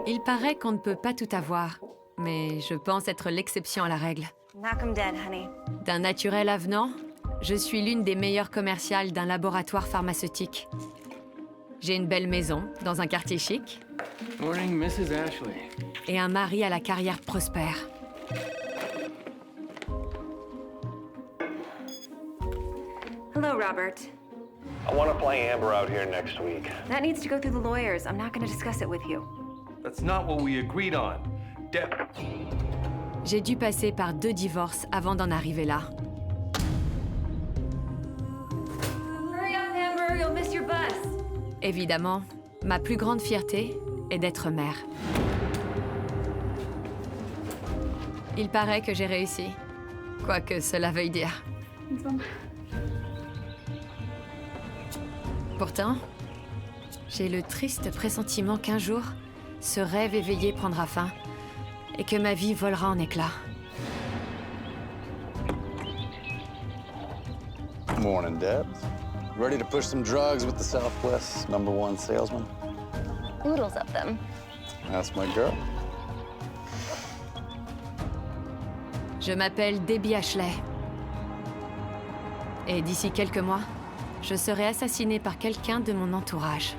Il paraît qu'on ne peut pas tout avoir, mais je pense être l'exception à la règle. Knock 'em dead, honey. D'un naturel avenant, je suis l'une des meilleures commerciales d'un laboratoire pharmaceutique. J'ai une belle maison dans un quartier chic Morning, Mrs. Ashley. et un mari à la carrière prospère. Hello, Robert. I want to play Amber out here next week. That needs to go through the lawyers. I'm not going to discuss it with you. That's not what we agreed on. J'ai dû passer par 2 divorces avant d'en arriver là. Hurry up, Amber. You'll miss your bus. Évidemment, ma plus grande fierté est d'être mère. Il paraît que j'ai réussi, quoi que cela veuille dire. Pourtant, j'ai le triste pressentiment qu'un jour, ce rêve éveillé prendra fin et que ma vie volera en éclats. Morning, Debs. Ready to push some drugs with the Southwest's #1 salesman? Oodles of them. That's my girl. Je m'appelle Debbie Ashley. Et d'ici quelques mois, je serai assassinée par quelqu'un de mon entourage.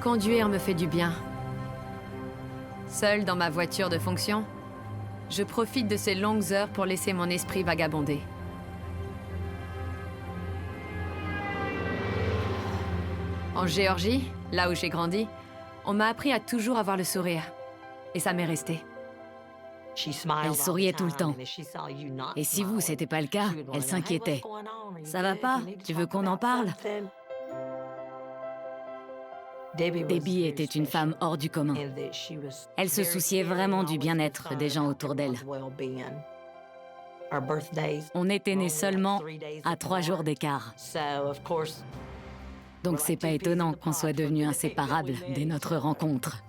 Conduire me fait du bien. Seule dans ma voiture de fonction, je profite de ces longues heures pour laisser mon esprit vagabonder. En Géorgie, là où j'ai grandi, on m'a appris à toujours avoir le sourire. Et ça m'est resté. Elle souriait tout le temps. Et si vous, c'était pas le cas, elle s'inquiétait. Ça va pas? Tu veux qu'on en parle? Debbie était une femme hors du commun. Elle se souciait vraiment du bien-être des gens autour d'elle. On était nés seulement à 3 jours d'écart. Donc c'est pas étonnant qu'on soit devenus inséparables dès notre rencontre.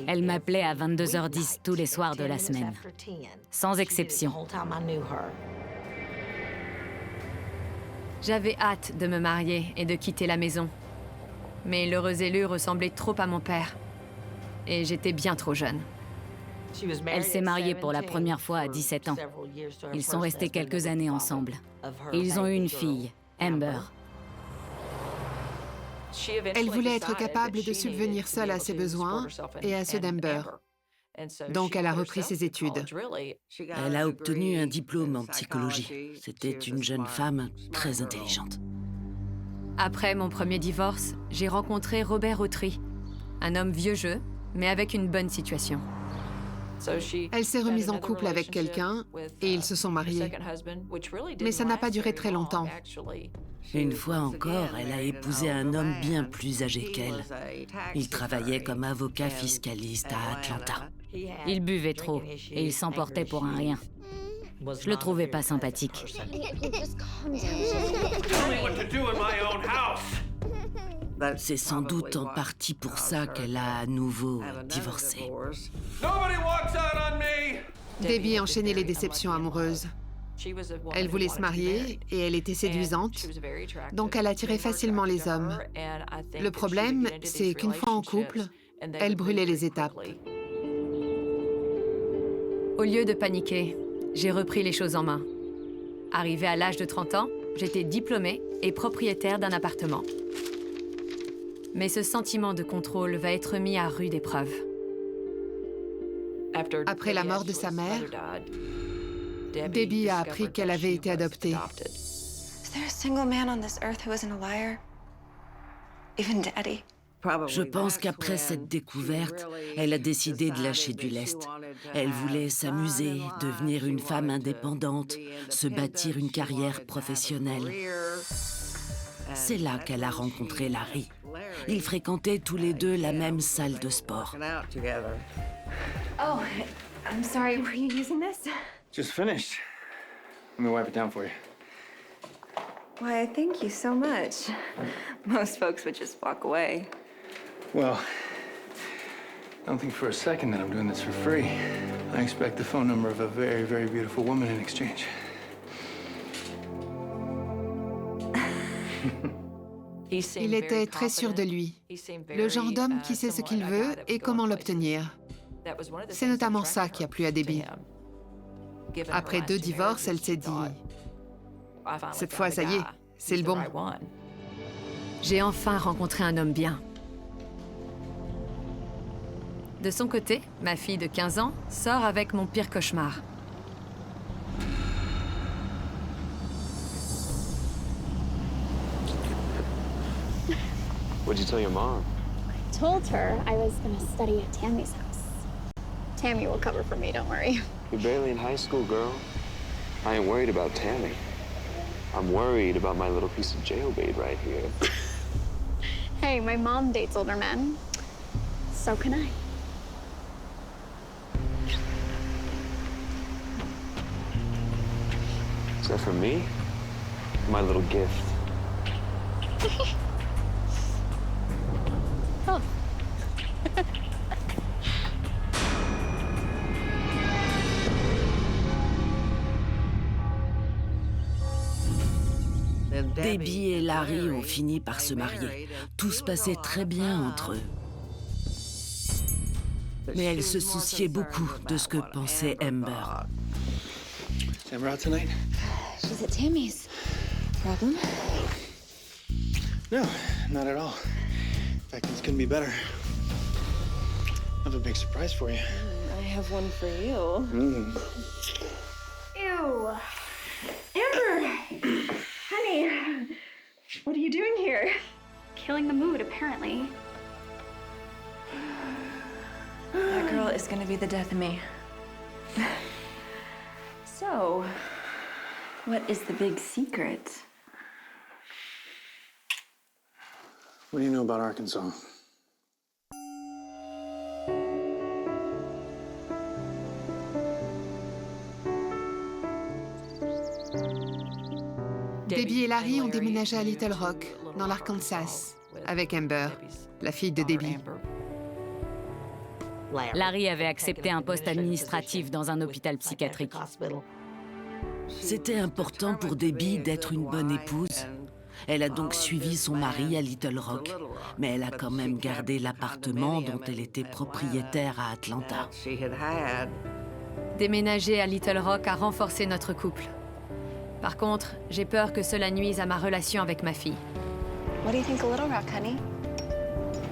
Elle m'appelait à 22h10 tous les soirs de la semaine, sans exception. J'avais hâte de me marier et de quitter la maison. Mais l'heureux élu ressemblait trop à mon père. Et j'étais bien trop jeune. Elle s'est mariée pour la première fois à 17 ans. Ils sont restés quelques années ensemble. Et ils ont eu une fille, Amber. Elle voulait être capable de subvenir seule à ses besoins et à ceux d'Amber. Donc elle a repris ses études. Elle a obtenu un diplôme en psychologie. C'était une jeune femme très intelligente. Après mon premier divorce, j'ai rencontré Robert Autry, un homme vieux jeu, mais avec une bonne situation. Elle s'est remise en couple avec quelqu'un et ils se sont mariés. Mais ça n'a pas duré très longtemps. Une fois encore, elle a épousé un homme bien plus âgé qu'elle. Il travaillait comme avocat fiscaliste à Atlanta. Il buvait trop et il s'emportait pour un rien. Je le trouvais pas sympathique. C'est sans doute en partie pour ça qu'elle a à nouveau divorcé. Debbie enchaînait les déceptions amoureuses. Elle voulait se marier et elle était séduisante, donc elle attirait facilement les hommes. Le problème, c'est qu'une fois en couple, elle brûlait les étapes. Au lieu de paniquer, j'ai repris les choses en main. Arrivée à l'âge de 30 ans, j'étais diplômée et propriétaire d'un appartement. Mais ce sentiment de contrôle va être mis à rude épreuve. Après la mort de sa mère, Debbie a appris qu'elle avait été adoptée. Is there a single man on this earth who isn't a liar? Even Daddy. Je pense qu'après cette découverte, elle a décidé de lâcher du lest. Elle voulait s'amuser, devenir une femme indépendante, se bâtir une carrière professionnelle. C'est là qu'elle a rencontré Larry. Ils fréquentaient tous les deux la même salle de sport. Oh, I'm sorry. Were you using this? Just finished. Let me wipe it down for you. Why, thank you so much. Most folks would just walk away. Well, don't think for a second that I'm doing this for free. I expect the phone number of a very, very beautiful woman in exchange. Il était très sûr de lui. Le genre d'homme qui sait ce qu'il veut et comment l'obtenir. C'est notamment ça qui a plu à Debbie. Après 2 divorces, elle s'est dit « Cette fois, ça y est, c'est le bon. » J'ai enfin rencontré un homme bien. De son côté, ma fille de 15 ans sort avec mon pire cauchemar. What'd you tell your mom? I told her I was gonna study at Tammy's house. Tammy will cover for me, don't worry. You're barely in high school, girl. I ain't worried about Tammy. I'm worried about my little piece of jailbait right here. Hey, my mom dates older men. So can I. Is that for me? My little gift. Oh. Debbie et Larry ont fini par se marier. Tout se passait très bien entre eux. Mais elle se souciait beaucoup de ce que pensait Amber. Is Amber out tonight? She's at Tammy's. Problem? No, not at all. In fact, it's gonna be better. I have a big surprise for you. I have one for you. Ew. Amber! Honey, what are you doing here? Killing the mood, apparently. That girl is gonna be the death of me. So, what is the big secret? What do you know about Arkansas? Debbie et Larry ont déménagé à Little Rock, dans l'Arkansas, avec Amber, la fille de Debbie. Larry avait accepté un poste administratif dans un hôpital psychiatrique. C'était important pour Debbie d'être une bonne épouse. Elle a donc suivi son mari à Little Rock, mais elle a quand même gardé l'appartement dont elle était propriétaire à Atlanta. Déménager à Little Rock a renforcé notre couple. Par contre, j'ai peur que cela nuise à ma relation avec ma fille. What do you think of Little Rock, honey?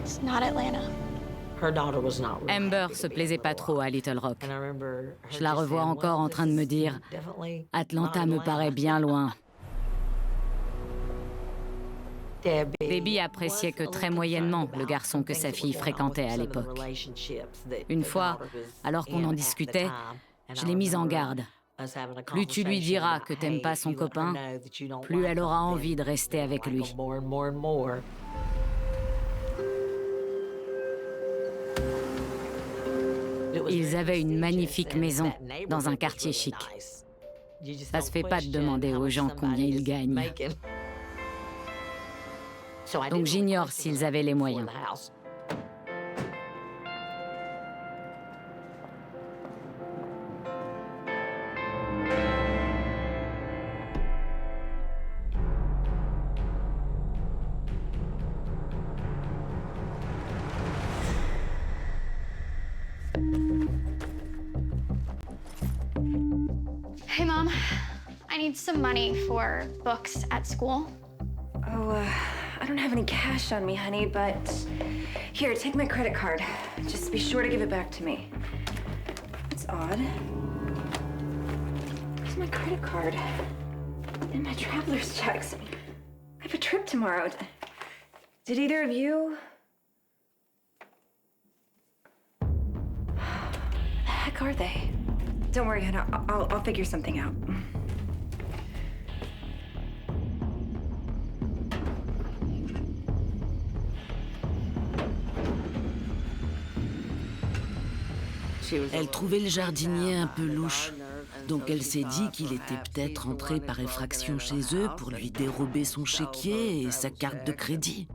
It's not Atlanta. Amber se plaisait pas trop à Little Rock. Je la revois encore en train de me dire « Atlanta me paraît bien loin ». Debbie appréciait que très moyennement le garçon que sa fille fréquentait à l'époque. Une fois, alors qu'on en discutait, je l'ai mise en garde. Plus tu lui diras que t'aimes pas son copain, plus elle aura envie de rester avec lui. Ils avaient une magnifique maison dans un quartier chic. Ça se fait pas de demander aux gens combien ils gagnent. Donc j'ignore s'ils avaient les moyens. Hey, Mom. I need some money for books at school. Oh, I don't have any cash on me, honey, but here, take my credit card. Just be sure to give it back to me. It's odd. Where's my credit card? And my traveler's checks. I have a trip tomorrow. Did either of you? The heck are they? Don't worry, honey. I'll figure something out. Elle trouvait le jardinier un peu louche. Donc elle s'est dit qu'il était peut-être entré par effraction chez eux pour lui dérober son chéquier et sa carte de crédit.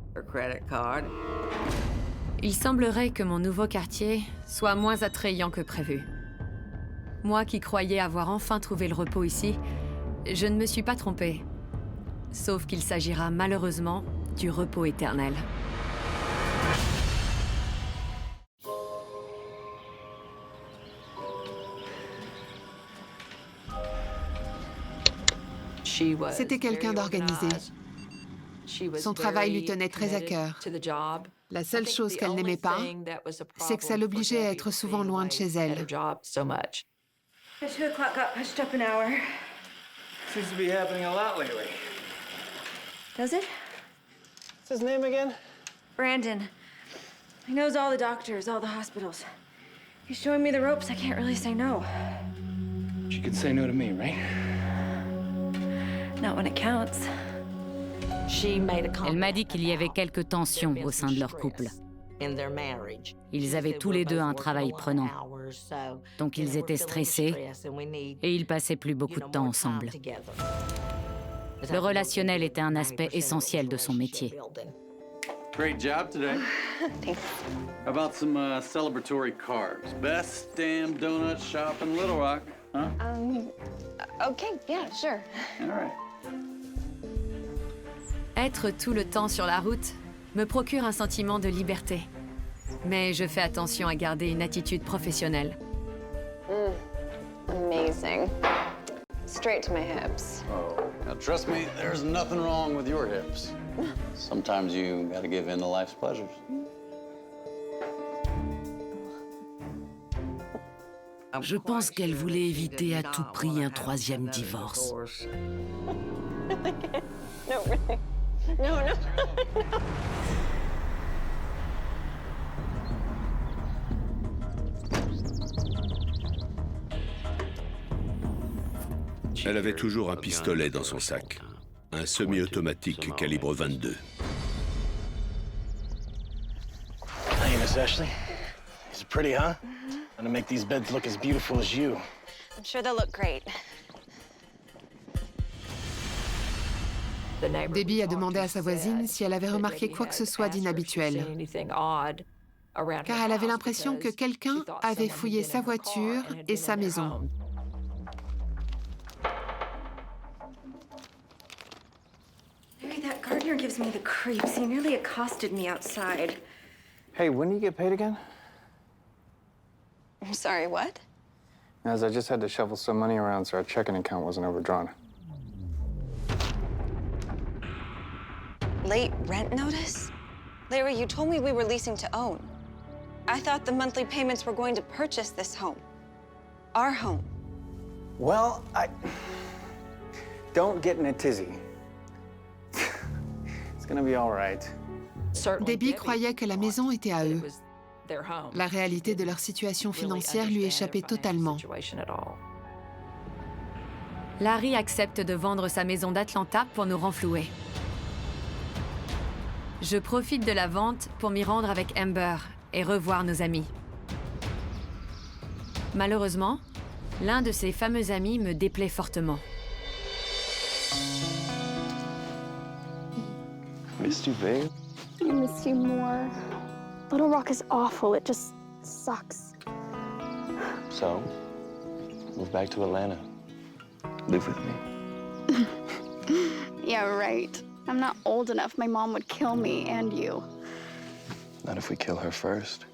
Il semblerait que mon nouveau quartier soit moins attrayant que prévu. Moi qui croyais avoir enfin trouvé le repos ici, je ne me suis pas trompée. Sauf qu'il s'agira malheureusement du repos éternel. C'était quelqu'un d'organisé. Son travail lui tenait très à cœur. La seule chose qu'elle n'aimait pas, c'est que ça l'obligeait à être souvent loin de chez elle. The 2 o'clock got pushed up an hour. Seems to be happening a lot lately. Does it? What's his name again? Brandon. He knows all the doctors, all the hospitals. He's showing me the ropes. I can't really say no. She could say no to me, right? Not when it counts. Elle m'a dit qu'il y avait quelques tensions au sein de leur couple. Ils avaient tous les deux un travail prenant, donc ils étaient stressés et ils passaient plus beaucoup de temps ensemble. Le relationnel était un aspect essentiel de son métier. Great job today. Thanks. How about some celebratory cards? Best damn donut shop in Little Rock, huh? Okay, yeah, sure. All right. Être tout le temps sur la route me procure un sentiment de liberté. Mais je fais attention à garder une attitude professionnelle. Amazing. Straight to my hips. Oh, now trust me, there's nothing wrong with your hips. Sometimes you gotta give in to life's pleasures. Je pense qu'elle voulait éviter à tout prix un troisième divorce. No, really. No, no. Elle avait toujours un pistolet dans son sac, un semi-automatique calibre 22. Hey, Miss Ashley. He's pretty, huh? I'm gonna make these beds look as beautiful as you. I'm sure they'll look great. Debbie a demandé à sa voisine si elle avait remarqué quoi que ce soit d'inhabituel, car elle avait l'impression que quelqu'un avait fouillé sa voiture et sa maison. Maybe that gardener gives me the creeps. He nearly accosted me outside. Hey, when do you get paid again? I'm sorry, what? As I just had to shuffle some money around so our checking account wasn't overdrawn. Late rent notice? Larry, you told me we were leasing to own. I thought the monthly payments were going to purchase this home. Our home. Well, don't get in a tizzy. It's gonna be all right. Debbie croyait que la maison était à eux. La réalité de leur situation financière lui échappait totalement. Larry accepte de vendre sa maison d'Atlanta pour nous renflouer. Je profite de la vente pour m'y rendre avec Amber et revoir nos amis. Malheureusement, l'un de ces fameux amis me déplaît fortement. Missed you, babe. I miss you more. Little Rock is awful. It just sucks. So, move back to Atlanta. Live with me. Yeah, right. I'm not old enough. My mom would kill me and you. Not if we kill her first.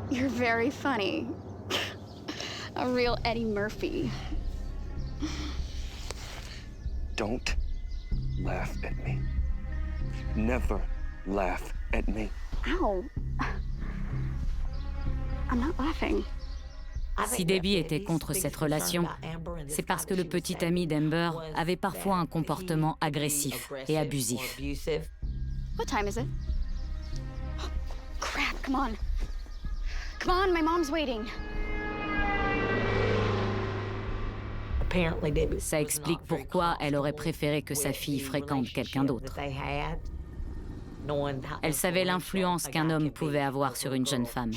You're very funny. A real Eddie Murphy. Don't laugh at me. Never laugh at me. Ow. I'm not laughing. Si Debbie était contre cette relation, c'est parce que le petit ami d'Amber avait parfois un comportement agressif et abusif. What time is it? Oh, crap, come on. Come on, my mom's waiting. Ça explique pourquoi elle aurait préféré que sa fille fréquente quelqu'un d'autre. Elle savait l'influence qu'un homme pouvait avoir sur une jeune femme.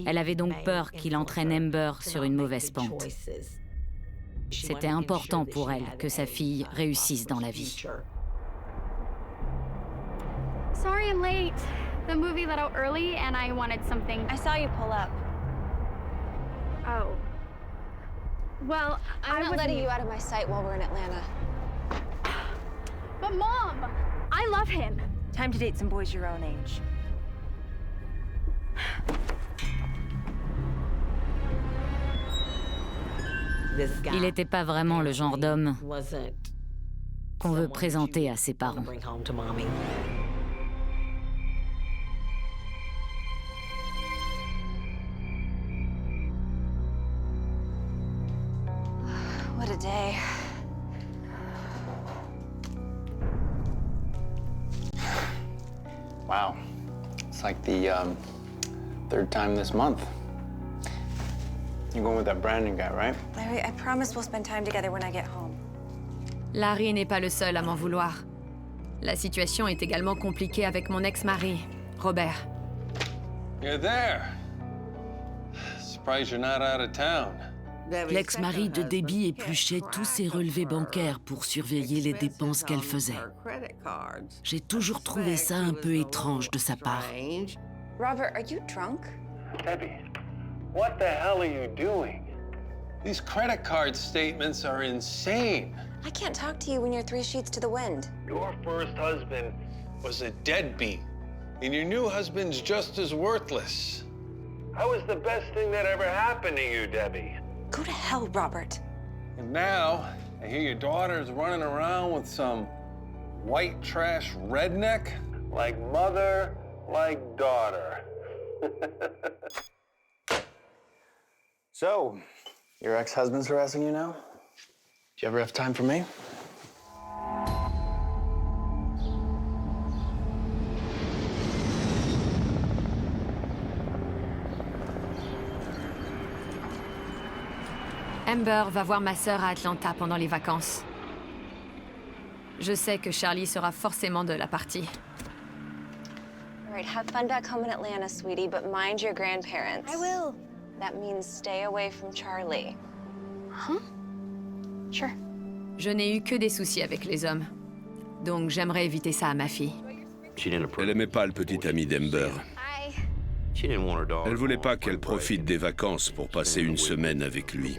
Elle avait donc peur qu'il entraîne Amber sur une mauvaise pente. C'était important pour elle que sa fille réussisse dans la vie. Sorry I'm late. The movie let out early and I wanted something. I saw you pull up. Oh. Well, I'm not letting you out of my sight while we're in Atlanta. But Mom, I love him. Time to date some boys your own age. Il n'était pas vraiment le genre d'homme qu'on veut présenter à ses parents. What a day. Wow. It's like the third time this month. You're going with that Brandon guy, right? Larry, I promise we'll spend time together when I get home. Larry n'est pas le seul à m'en vouloir. La situation est également compliquée avec mon ex-mari, Robert. You're there. Surprised you're not out of town. L'ex-mari de Debbie épluchait tous ses relevés bancaires pour surveiller les dépenses qu'elle faisait. J'ai toujours trouvé ça un peu étrange de sa part. Robert, are you drunk? Debbie, what the hell are you doing? These credit card statements are insane. I can't talk to you when you're 3 sheets to the wind. Your first husband was a deadbeat, and your new husband's just as worthless. How was the best thing that ever happened to you, Debbie? Go to hell, Robert. And now, I hear your daughter's running around with some white trash redneck? Like mother, like daughter. So, your ex-husband's harassing you now? Do you ever have time for me? Amber va voir ma sœur à Atlanta pendant les vacances. Je sais que Charlie sera forcément de la partie. All right, have fun back home in Atlanta, sweetie, but mind your grandparents. I will. That means stay away from Charlie. Huh? Sure. Je n'ai eu que des soucis avec les hommes. Donc j'aimerais éviter ça à ma fille. Elle n'aimait pas le petit ami d'Amber. Elle voulait pas qu'elle profite des vacances pour passer une semaine avec lui.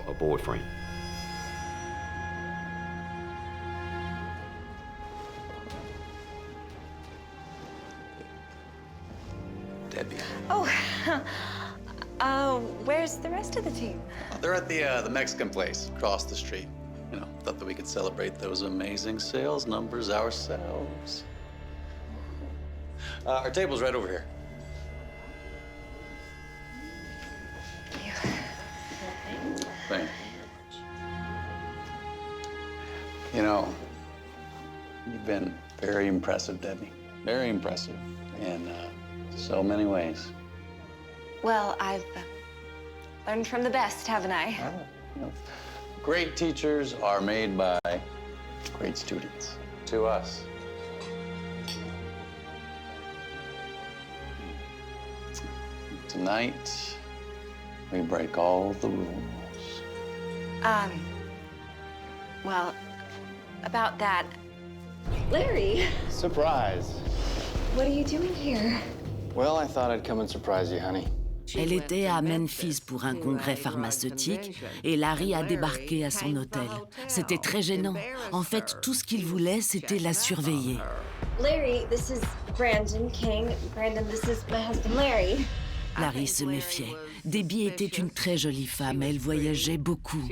Debbie. Oh, where's the rest of the team? They're at the Mexican place across the street. You know, thought that we could celebrate those amazing sales numbers ourselves. Our table's right over here. Thank you. You know, you've been very impressive, Debbie. Very impressive in so many ways. Well, I've learned from the best, haven't I? Well, you know, great teachers are made by great students. To us. Tonight, we break all the rules. Well, about that, Larry, Surprise. what are you doing here? Well, I thought I'd come and surprise you, honey. Elle était à Memphis pour un congrès pharmaceutique et Larry a débarqué à son hôtel. C'était très gênant. En fait, tout ce qu'il voulait, c'était la surveiller. Larry, this is Brandon King. Brandon, this is my husband, Larry. Larry se méfiait. Debbie était une très jolie femme, elle voyageait beaucoup.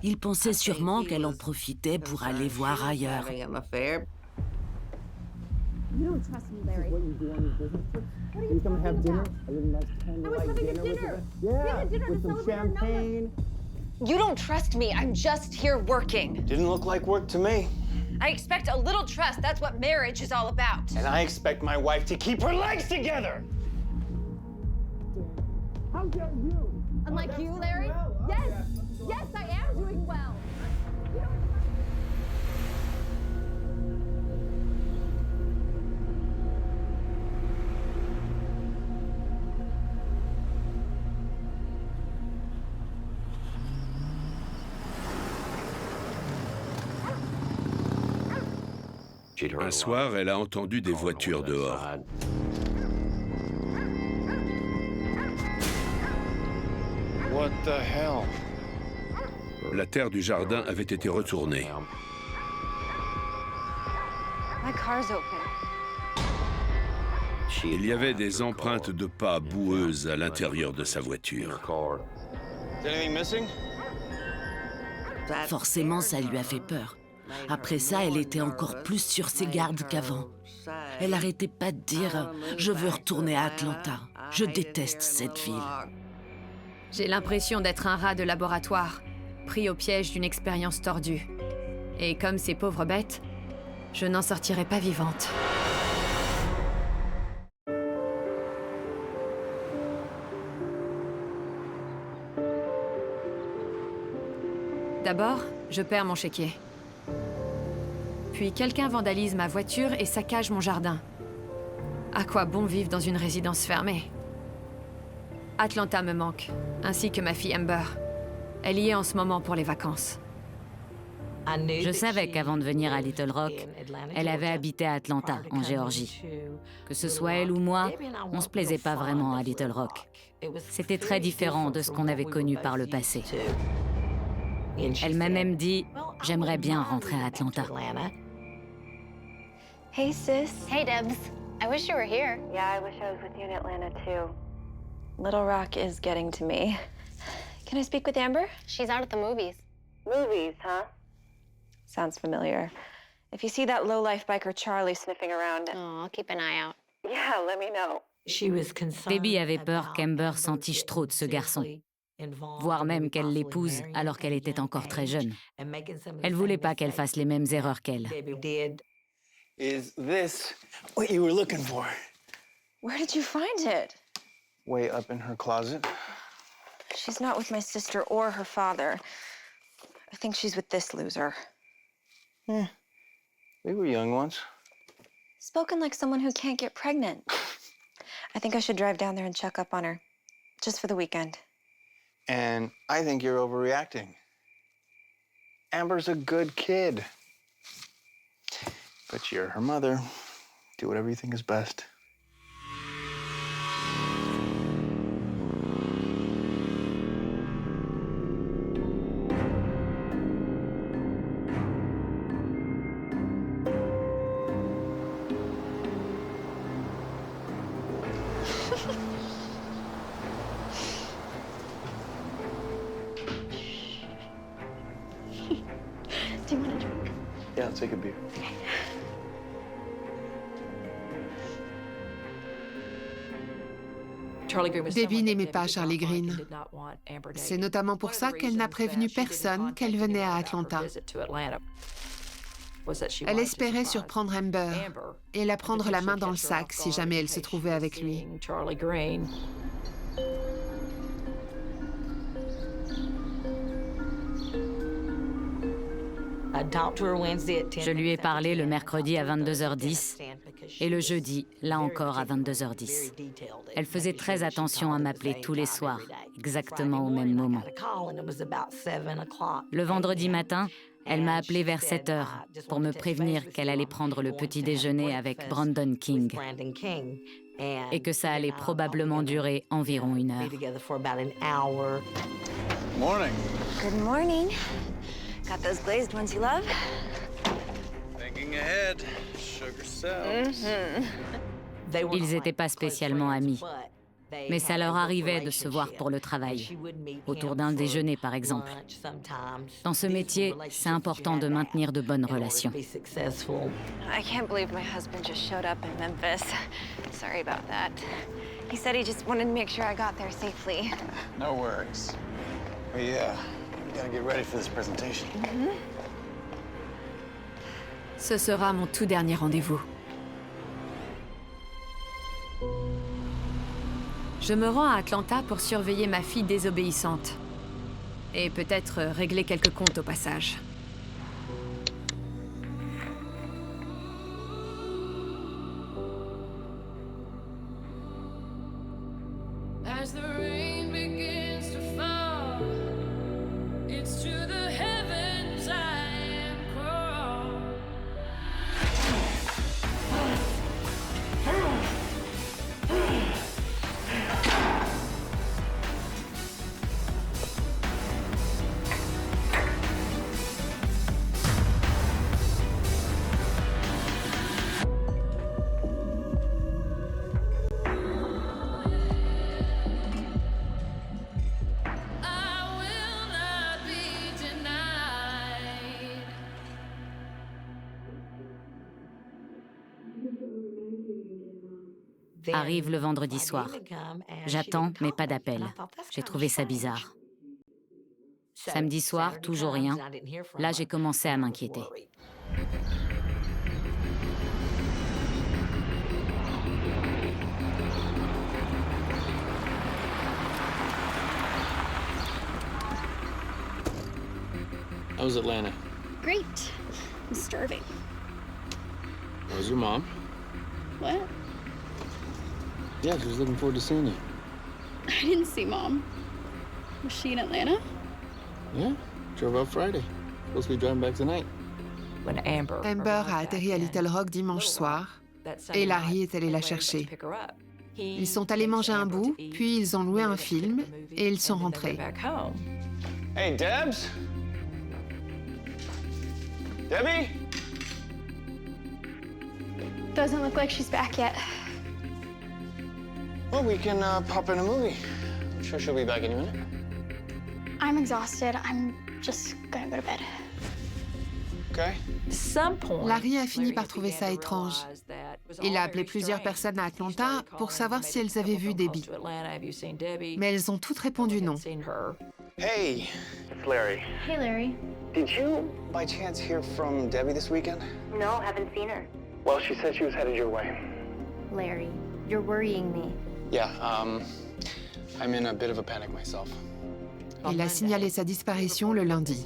Il pensait sûrement qu'elle en profitait pour aller voir ailleurs. You don't trust me, Larry. What you do on your business trip? What are you talking about? Dinner? I didn't nice I was having a dinner. We had a dinner with to some celebrate our number. champagne. You don't trust me. I'm just here working. Didn't look like work to me. I expect a little trust. That's what marriage is all about. And I expect my wife to keep her legs together. How dare you? Unlike you, Larry? Yes! Yes, I am doing well. Un soir, elle a entendu des voitures dehors. What the hell? La terre du jardin avait été retournée. My car's open. Il y avait des empreintes de pas boueuses à l'intérieur de sa voiture. Is anything missing? Forcément, ça lui a fait peur. Après ça, elle était encore plus sur ses gardes qu'avant. Elle arrêtait pas de dire « Je veux retourner à Atlanta. Je déteste cette ville. » J'ai l'impression d'être un rat de laboratoire, pris au piège d'une expérience tordue. Et comme ces pauvres bêtes, je n'en sortirai pas vivante. D'abord, je perds mon chéquier. Puis quelqu'un vandalise ma voiture et saccage mon jardin. À quoi bon vivre dans une résidence fermée? Atlanta me manque, ainsi que ma fille Amber. Elle y est en ce moment pour les vacances. Je savais qu'avant de venir à Little Rock, elle avait habité à Atlanta, en Géorgie. Que ce soit elle ou moi, on se plaisait pas vraiment à Little Rock. C'était très différent de ce qu'on avait connu par le passé. Elle m'a même dit « J'aimerais bien rentrer à Atlanta ». Hey, sis. Hey, Debs. I wish you were here. Yeah, I wish I was with you in Atlanta, too. Little Rock is getting to me. Can I speak with Amber? She's out at the movies. Movies, huh? Sounds familiar. If you see that low-life biker Charlie sniffing around... Oh, I'll keep an eye out. Yeah, let me know. Debbie avait peur qu'Amber s'entiche trop de ce garçon, voire même qu'elle l'épouse alors qu'elle était encore très jeune. Elle voulait pas qu'elle fasse les mêmes erreurs qu'elle. Is this what you were looking for? Where did you find it? Way up in her closet. She's not with my sister or her father. I think she's with this loser. Yeah, we were young once. Spoken like someone who can't get pregnant. I think I should drive down there and check up on her, just for the weekend. And I think you're overreacting. Amber's a good kid. But you're her mother. Do whatever you think is best. Do you want a drink? Yeah, I'll take a beer. Debbie n'aimait pas Charlie Green. C'est notamment pour ça qu'elle n'a prévenu personne qu'elle venait à Atlanta. Elle espérait surprendre Amber et la prendre la main dans le sac si jamais elle se trouvait avec lui. Je lui ai parlé le mercredi à 22h10 et le jeudi, là encore, à 22h10. Elle faisait très attention à m'appeler tous les soirs, exactement au même moment. Le vendredi matin, elle m'a appelé vers 7h pour me prévenir qu'elle allait prendre le petit déjeuner avec Brandon King et que ça allait probablement durer environ 1 heure. Morning. Good morning. Got those glazed ones you love? Thinking ahead. Sugar sells. Ils n'étaient pas spécialement amis, mais ça leur arrivait de se voir pour le travail, autour d'un déjeuner par exemple. Dans ce métier, c'est important de maintenir de bonnes relations. I can't believe my husband just showed up in Memphis. Sorry about that. He said he just wanted to make sure I got there safely. No worries. We gotta get ready for this presentation. Ce sera mon tout dernier rendez-vous. Je me rends à Atlanta pour surveiller ma fille désobéissante. Et peut-être régler quelques comptes au passage. Arrive le vendredi soir. J'attends, mais pas d'appel. J'ai trouvé ça bizarre. Samedi soir, toujours rien. Là, j'ai commencé à m'inquiéter. How was Atlanta? Great. I'm starving. How's your mom? What? Yeah, she was looking forward to seeing you. I didn't see Mom. Was she in Atlanta? Yeah, drove out Friday. Supposed to be driving back tonight. Amber a atterri à Little Rock dimanche soir et Larry est allé la chercher. Ils sont allés manger un bout, puis ils ont loué un film et ils sont rentrés. Hey, Debs? Debbie? Doesn't look like she's back yet. Well, we can pop in a movie. I'm sure she'll be back any minute. I'm exhausted. I'm just gonna go to bed. Okay. Larry a fini par trouver ça étrange. Il a appelé plusieurs personnes à Atlanta pour savoir si elles avaient vu Debbie. Mais elles ont toutes répondu non. Hey, it's Larry. Hey, Larry. Did you, by chance, hear from Debbie this weekend? No, haven't seen her. Well, she said she was headed your way. Larry, you're worrying me. Yeah, I'm in a bit of a panic myself. Il a signalé sa disparition le lundi.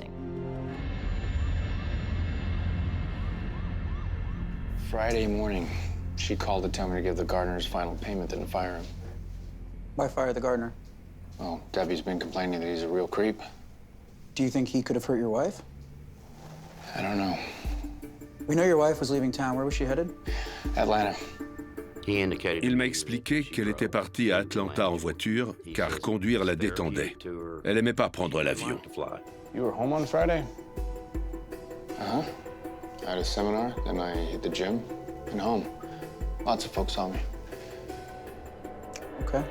Friday morning, she called to tell me to give the gardener's final payment and fire him. Why fire the gardener? Well, Debbie's been complaining that he's a real creep. Do you think he could have hurt your wife? I don't know. We know your wife was leaving town. Where was she headed? Atlanta. Il m'a expliqué qu'elle était partie à Atlanta en voiture, car conduire la détendait. Elle n'aimait pas prendre l'avion. You were home on Friday? Uh-huh. I had a seminar, then I hit the gym, and home. Lots of folks saw me. Okay.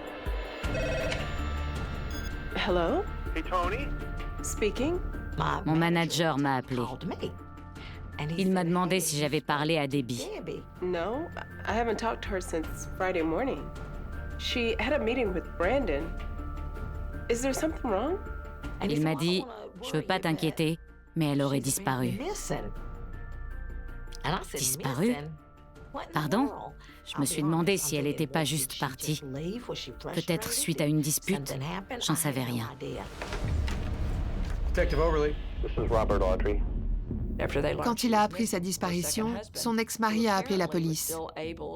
Hello? Hey, Tony? Speaking? Mon manager m'a appelé. Il m'a demandé si j'avais parlé à Debbie. No, I haven't talked to her since Friday morning. She had a meeting with Brandon. Is there something wrong? Il m'a dit, je veux pas t'inquiéter, mais elle aurait disparu. Disparu? Pardon? Je me suis demandé si elle n'était pas juste partie. Peut-être suite à une dispute. J'en savais rien. Detective Overly. This is Robert Audrey. Quand il a appris sa disparition, son ex-mari a appelé la police.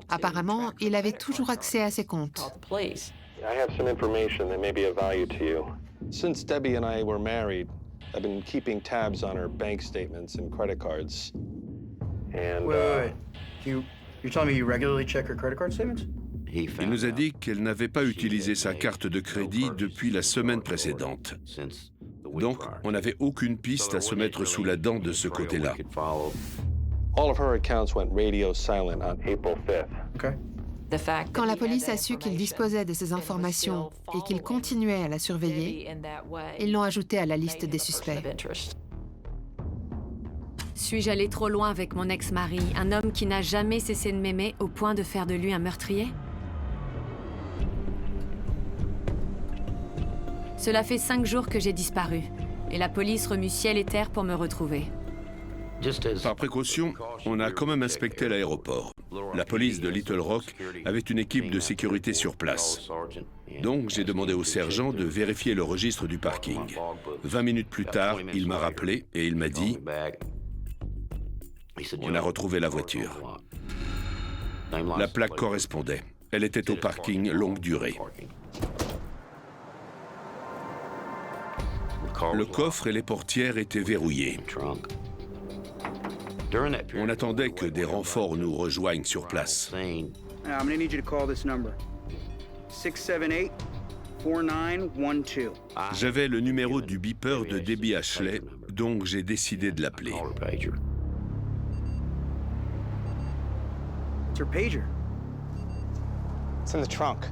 Apparemment, il avait toujours accès à ses comptes. I have some information that may be of value to you. Since Debbie and I were married, I've been keeping tabs on her bank statements and credit cards. And Wait. You're telling me you regularly check her credit card statements? Il nous a dit qu'elle n'avait pas utilisé sa carte de crédit depuis la semaine précédente. Donc, on n'avait aucune piste à se mettre sous la dent de ce côté-là. all of her accounts went radio silent on April 5th. Okay. Quand la police a su qu'il disposait de ces informations et qu'il continuait à la surveiller, ils l'ont ajouté à la liste des suspects. Suis-je allée trop loin avec mon ex-mari, un homme qui n'a jamais cessé de m'aimer au point de faire de lui un meurtrier? Cela fait 5 jours que j'ai disparu, et la police remue ciel et terre pour me retrouver. Par précaution, on a quand même inspecté l'aéroport. La police de Little Rock avait une équipe de sécurité sur place. Donc j'ai demandé au sergent de vérifier le registre du parking. 20 minutes plus tard, il m'a rappelé et il m'a dit « On a retrouvé la voiture ». La plaque correspondait. Elle était au parking longue durée. Le coffre et les portières étaient verrouillés. On attendait que des renforts nous rejoignent sur place. I'm gonna need you to call this number. 678-4912. J'avais le numéro du beeper de Debbie Ashley, donc j'ai décidé de l'appeler. It's her pager. It's in the trunk.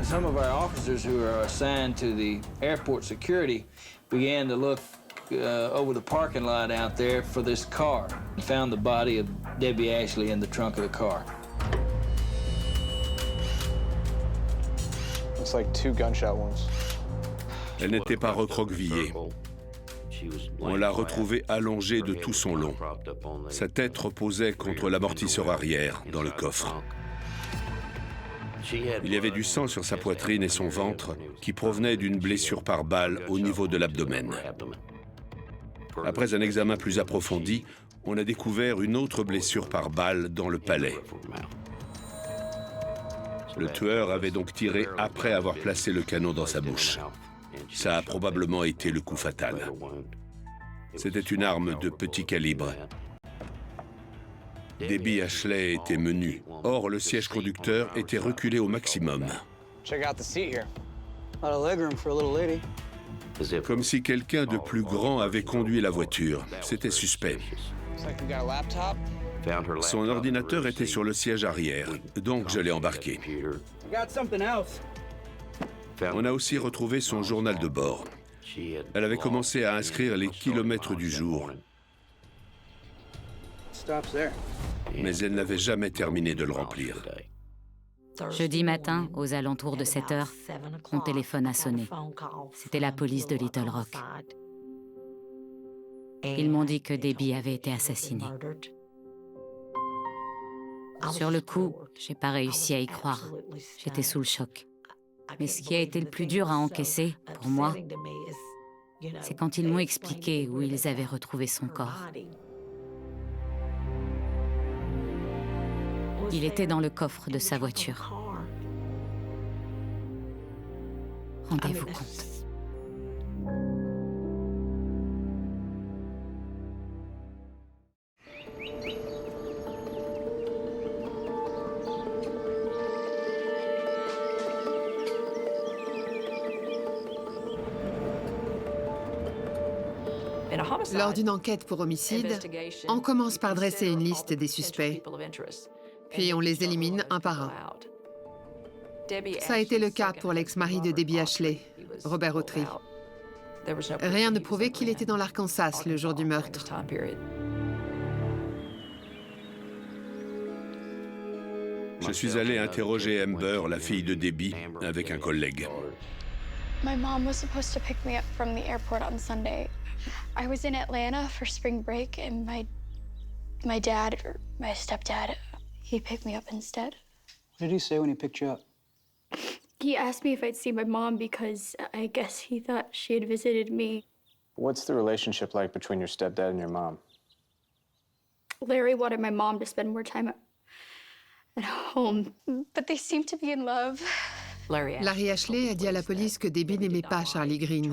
Some of our officers who are assigned to the airport security began to look over the parking lot out there for this car. He found the body of Debbie Ashley in the trunk of the car. Looks like 2 gunshot wounds. Elle n'était pas recroquevillée. On l'a retrouvée allongée de tout son long. Sa tête reposait contre l'amortisseur arrière, dans le coffre. Il y avait du sang sur sa poitrine et son ventre qui provenait d'une blessure par balle au niveau de l'abdomen. Après un examen plus approfondi, on a découvert une autre blessure par balle dans le palais. Le tueur avait donc tiré après avoir placé le canon dans sa bouche. Ça a probablement été le coup fatal. C'était une arme de petit calibre. Debbie Ashley était menue. Or, le siège conducteur était reculé au maximum. Comme si quelqu'un de plus grand avait conduit la voiture. C'était suspect. Son ordinateur était sur le siège arrière, donc je l'ai embarqué. On a aussi retrouvé son journal de bord. Elle avait commencé à inscrire les kilomètres du jour. Mais elle n'avait jamais terminé de le remplir. Jeudi matin, aux alentours de 7 heures, mon téléphone a sonné. C'était la police de Little Rock. Ils m'ont dit que Debbie avait été assassinée. Sur le coup, j'ai pas réussi à y croire. J'étais sous le choc. Mais ce qui a été le plus dur à encaisser, pour moi, c'est quand ils m'ont expliqué où ils avaient retrouvé son corps. Il était dans le coffre de sa voiture. Rendez-vous compte. Lors d'une enquête pour homicide, on commence par dresser une liste des suspects, puis on les élimine un par un. Ça a été le cas pour l'ex-mari de Debbie Ashley, Robert Autry. Rien ne prouvait qu'il était dans l'Arkansas le jour du meurtre. Je suis allé interroger Amber, la fille de Debbie, avec un collègue. My mom was supposed to pick me up from the airport on Sunday. I was in Atlanta for spring break, and my dad, or my stepdad, he picked me up instead. What did he say when he picked you up? He asked me if I'd see my mom because I guess he thought she had visited me. What's the relationship like between your stepdad and your mom? Larry wanted my mom to spend more time at home, but they seem to be in love. Larry Ashley a dit à la police que Debbie n'aimait pas Charlie Green.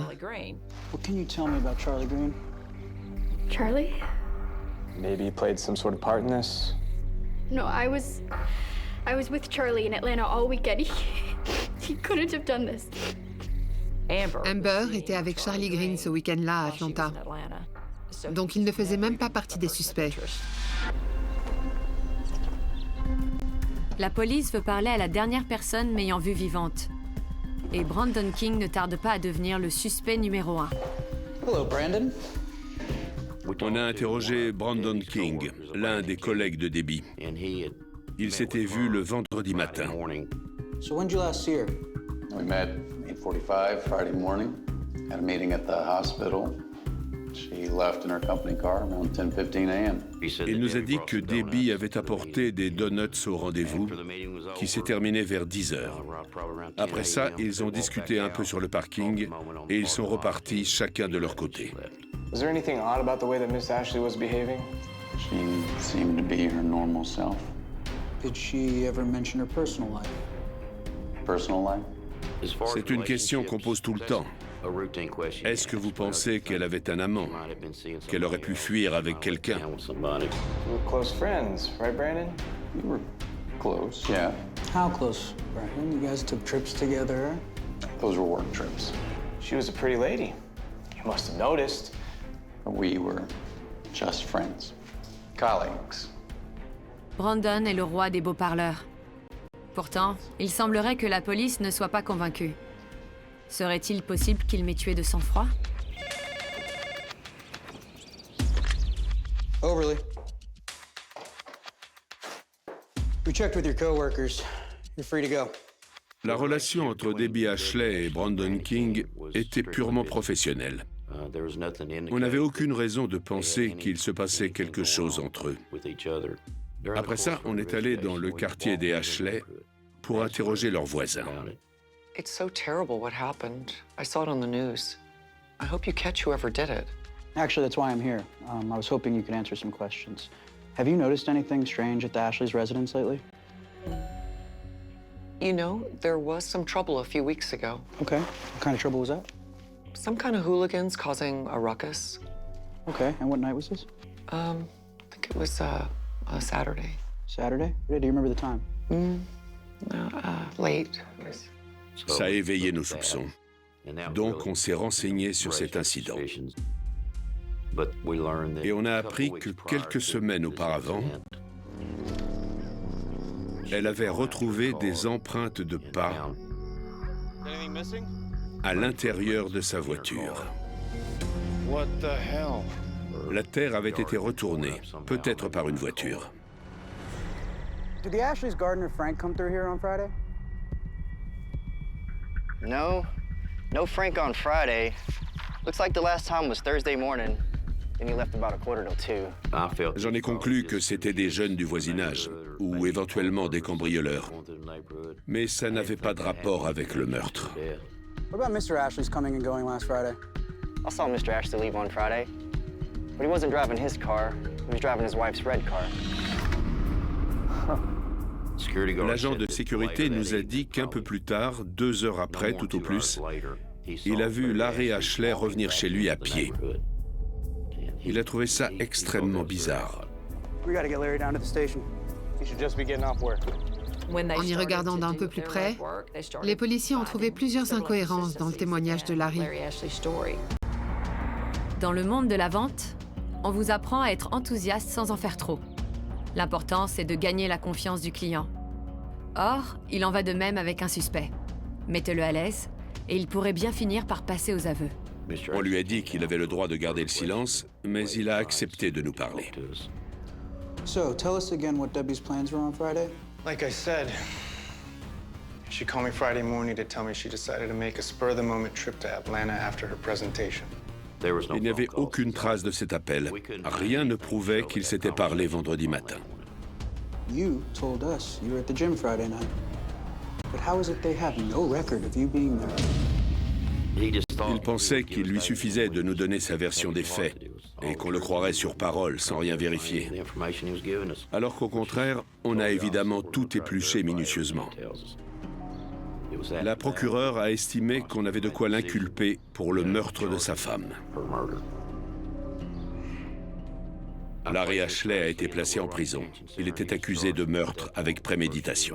What can you tell me about Charlie Green? Charlie? Maybe he played some sort of part in this? No, I was with Charlie in Atlanta all weekend. He couldn't have done this. Amber était avec Charlie Green ce week-end-là à Atlanta. Donc il ne faisait même pas partie des suspects. La police veut parler à la dernière personne m'ayant vue vivante. Et Brandon King ne tarde pas à devenir le suspect numéro 1. Hello, Brandon. On a interrogé Brandon King, l'un des collègues de Debbie. Il s'était vu le vendredi matin. So when did you last see her? We met 8:45 Friday morning. Had a meeting at the hospital. She left in her company car around 10:15 a.m. Il nous a dit que Debbie avait apporté des donuts au rendez-vous, qui s'est terminé vers 10 heures. Après ça, ils ont discuté un peu sur le parking et ils sont repartis chacun de leur côté. Was there anything odd about the way that Miss Ashley was behaving? She seemed to be her normal self. Did she ever mention her personal life? Personal life? C'est une question qu'on pose tout le temps. Est-ce que vous pensez qu'elle avait un amant? Qu'elle aurait pu fuir avec quelqu'un? You were close friends, right, Brandon? We were close, yeah. How close, Brandon? You guys took trips together? Those were work trips. She was a pretty lady. You must have noticed. We were just friends. Colleagues. Brandon est le roi des beaux parleurs. Pourtant, il semblerait que la police ne soit pas convaincue. Serait-il possible qu'il m'ait tué de sang-froid? Overly. We checked with your coworkers. You're free to go. La relation entre Debbie Ashley et Brandon King était purement professionnelle. On n'avait aucune raison de penser qu'il se passait quelque chose entre eux. Après ça, on est allé dans le quartier des Ashley pour interroger leurs voisins. It's so terrible what happened. I saw it on the news. I hope you catch whoever did it. Actually, that's why I'm here. I was hoping you could answer some questions. Have you noticed anything strange at the Ashley's residence lately? You know, there was some trouble a few weeks ago. Okay. What kind of trouble was that? Some kind of hooligans causing a ruckus. Okay. And what night was this? I think it was a Saturday. Saturday? Do you remember the time? Late. Ça a éveillé nos soupçons. Donc on s'est renseigné sur cet incident. Et on a appris que quelques semaines auparavant, elle avait retrouvé des empreintes de pas à l'intérieur de sa voiture. La terre avait été retournée, peut-être par une voiture. Did the Ashley's gardener Frank come through here on Friday? No Frank on Friday. Looks like the last time was Thursday morning. Then he left about 1:45. J'en ai conclu que c'était des jeunes du voisinage, ou éventuellement des cambrioleurs. Mais ça n'avait pas de rapport avec le meurtre. What about Mr. Ashley's coming and going last Friday? I saw Mr. Ashley leave on Friday. But he wasn't driving his car. He was driving his wife's red car. L'agent de sécurité nous a dit qu'un peu plus tard, 2 heures après tout au plus, il a vu Larry Ashley revenir chez lui à pied. Il a trouvé ça extrêmement bizarre. En y regardant d'un peu plus près, les policiers ont trouvé plusieurs incohérences dans le témoignage de Larry. Dans le monde de la vente, on vous apprend à être enthousiaste sans en faire trop. L'important, c'est de gagner la confiance du client. Or, il en va de même avec un suspect. Mettez-le à l'aise, et il pourrait bien finir par passer aux aveux. On lui a dit qu'il avait le droit de garder le silence, mais il a accepté de nous parler. So, tell us again what Debbie's plans were on Friday. Like I said, she called me Friday morning to tell me she decided to make a spur-of-the-moment trip to Atlanta after her presentation. Il n'y avait aucune trace de cet appel. Rien ne prouvait qu'ils s'étaient parlé vendredi matin. You told us you were at the gym Friday night. But how is it they have no record of you being there? Il pensait qu'il lui suffisait de nous donner sa version des faits et qu'on le croirait sur parole sans rien vérifier. Alors qu'au contraire, on a évidemment tout épluché minutieusement. La procureure a estimé qu'on avait de quoi l'inculper pour le meurtre de sa femme. Larry Ashley a été placé en prison. Il était accusé de meurtre avec préméditation.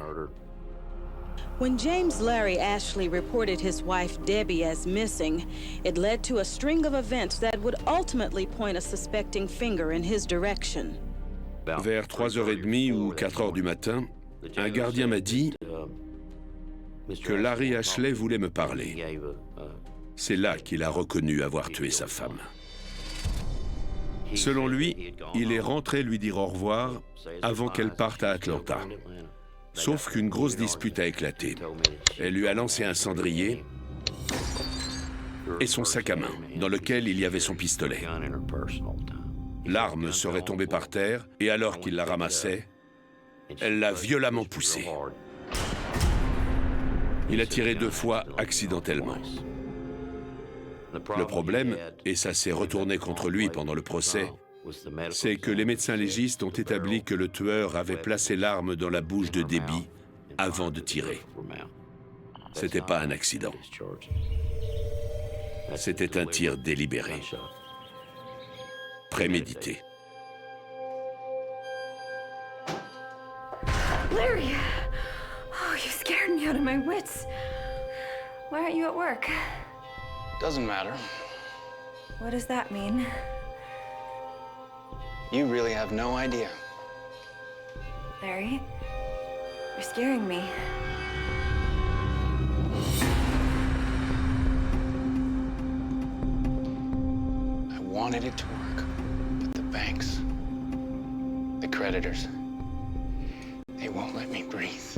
When James Larry Ashley reported his wife Debbie as missing, it led to a string of events that would ultimately point a suspecting finger in his direction. Vers 3h30 ou 4h du matin, un gardien m'a dit que Larry Ashley voulait me parler. C'est là qu'il a reconnu avoir tué sa femme. Selon lui, il est rentré lui dire au revoir avant qu'elle parte à Atlanta. Sauf qu'une grosse dispute a éclaté. Elle lui a lancé un cendrier et son sac à main, dans lequel il y avait son pistolet. L'arme serait tombée par terre et alors qu'il la ramassait, elle l'a violemment poussé. Il a tiré 2 fois accidentellement. Le problème, et ça s'est retourné contre lui pendant le procès, c'est que les médecins légistes ont établi que le tueur avait placé l'arme dans la bouche de Debbie avant de tirer. C'était pas un accident. C'était un tir délibéré, prémédité. Larry! Oh, you scared me out of my wits. Why aren't you at work? Doesn't matter. What does that mean? You really have no idea. Larry, you're scaring me. I wanted it to work, but the banks, creditors. They won't let me breathe.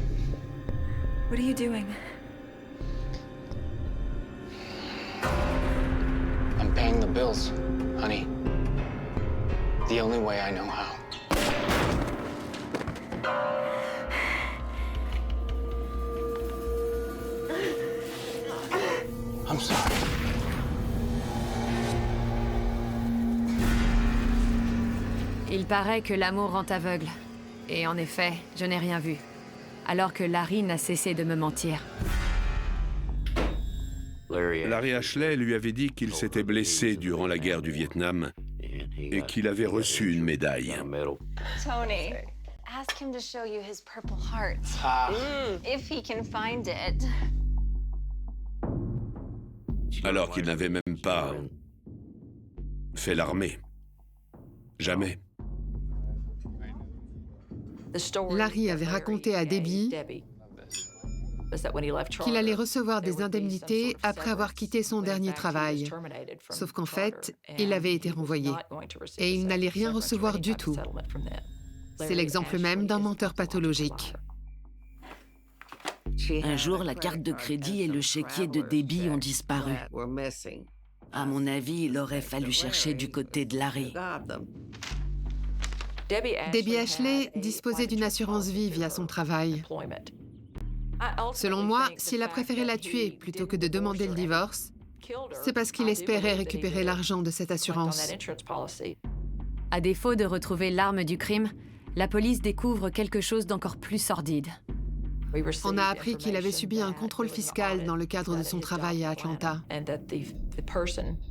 What are you doing? I'm paying the bills, honey. The only way I know how. I'm sorry. Il paraît que l'amour rend aveugle. Et en effet, je n'ai rien vu. Alors que Larry n'a cessé de me mentir. Larry Ashley lui avait dit qu'il s'était blessé durant la guerre du Vietnam et qu'il avait reçu une médaille. Tony, ask him to show you his Purple Heart. If he can find it. Alors qu'il n'avait même pas fait l'armée. Jamais. Larry avait raconté à Debbie qu'il allait recevoir des indemnités après avoir quitté son dernier travail. Sauf qu'en fait, il avait été renvoyé. Et il n'allait rien recevoir du tout. C'est l'exemple même d'un menteur pathologique. Un jour, la carte de crédit et le chéquier de Debbie ont disparu. À mon avis, il aurait fallu chercher du côté de Larry. Debbie Ashley disposait d'une assurance vie via son travail. Selon moi, s'il a préféré la tuer plutôt que de demander le divorce, c'est parce qu'il espérait récupérer l'argent de cette assurance. À défaut de retrouver l'arme du crime, la police découvre quelque chose d'encore plus sordide. On a appris qu'il avait subi un contrôle fiscal dans le cadre de son travail à Atlanta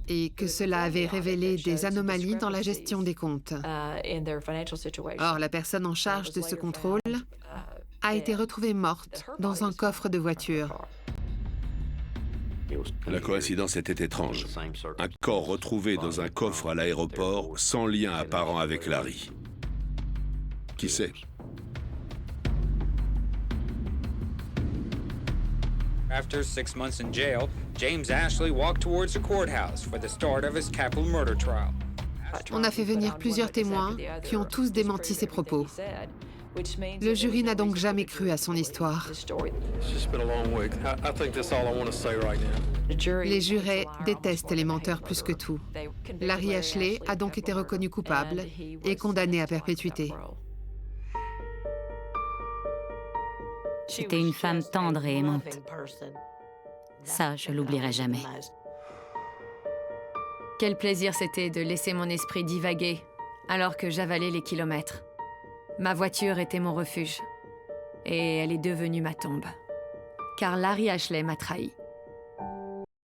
et que cela avait révélé des anomalies dans la gestion des comptes. Or, la personne en charge de ce contrôle a été retrouvée morte dans un coffre de voiture. La coïncidence était étrange. Un corps retrouvé dans un coffre à l'aéroport sans lien apparent avec Larry. Qui sait? After 6 months in jail, James Ashley walked towards the courthouse for the start of his capital murder trial. On a fait venir plusieurs témoins qui ont tous démenti ses propos. Le jury n'a donc jamais cru à son histoire. Les jurés détestent les menteurs plus que tout. Larry Ashley a donc été reconnu coupable et condamné à perpétuité. C'était une femme tendre et aimante. Ça, je l'oublierai jamais. Quel plaisir c'était de laisser mon esprit divaguer alors que j'avalais les kilomètres. Ma voiture était mon refuge. Et elle est devenue ma tombe. Car Larry Ashley m'a trahi.